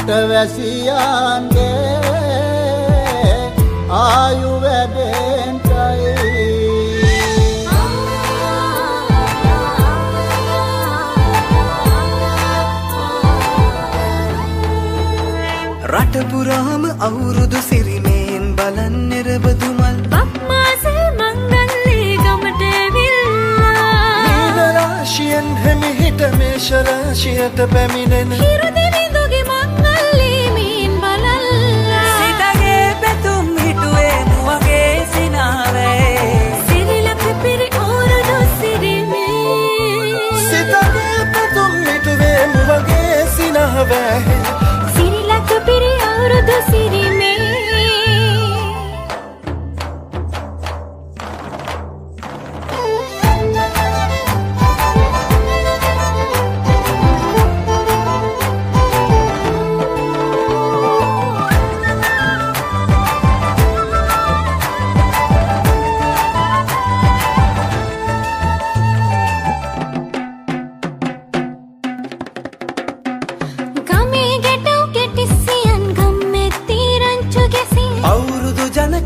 රටවැසියන්ගේ ආයු වැඩෙන්ටයි රට පුරාම අවුරුදු සිරිමෙන් බලන් නිරබදු මල් බක්මාසේ මංගල්ලේ ගමට ඇවිල්ලා නීල රාශියෙන් හිමිහිට මේෂ රාශියට පැමිණෙන හිරු දිවිඳුගේ මංගල්ලේ මීන් බලල්ලා සිතගේ පැතුම් හිටුවේ මුවගේ සිනාවේ සිරිලක පිරි අවුරුදු සිරිමේ සිතගේ පැතුම් හිටුවේ මුවගේ සිනාවේ සිරිලක පිරි අවුරුදු සිරිමේ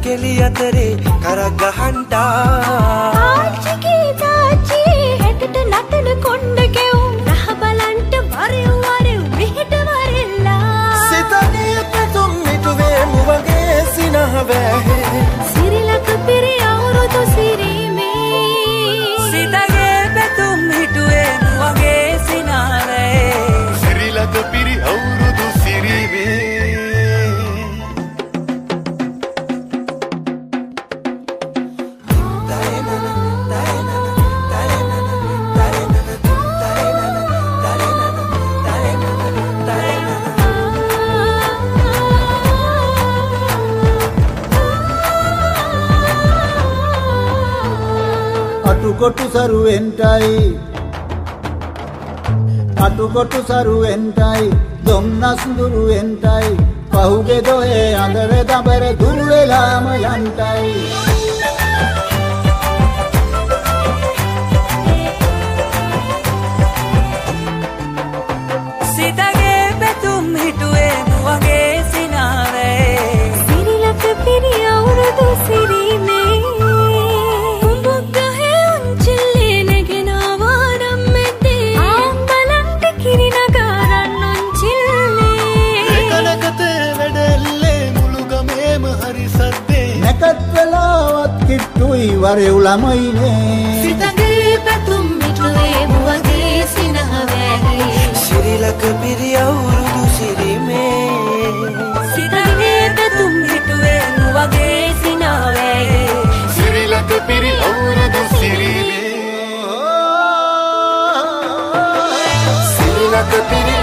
කෙලි අතරේ කරක් ගහන්ටා ආච්චිගේ තාච්චි හැටට නටන කොණ්ඩ කෙවුම් රහ බලන්ට වරෙව් වරෙව් මෙහෙට වරෙල්ලා සිතගේ පැතුම් හිටුවේ මුවගේ සිනහවැහේ සිරිලක පිරි අවුරුදු සිරිමේ සිතගේ පැතුම් හිටුවේ මුවගේ සිනාවේ සිරිලක පිරි අවුරුදු සිරිමේ අටුකොටු සරුවෙන්ටයි දොම්නස් දුරුවෙන්ටයි පහුගේ දොහේ අඳර දබර දුරු වෙලාම යන්ටයි සිතගේ පැතුම් හිටුවේ මුවගේ සිනාවේ සිරිලක පිරි අවුරුදු සිරිමේ නැකත්වලාවත් කිට්ටුයි වරෙව් ළමයිනේ සිතගේ පැතුම් හිටුවේ මුවගේ සිනහවැහි සිරිලක පිරි අවුරුදු සිරිමේ සිතගේ පැතුම් හිටුවේ මුවගේ සිනහවැහි සිරිලක පිරි අවුරුදු සිරිමේ සිරිලක පිරි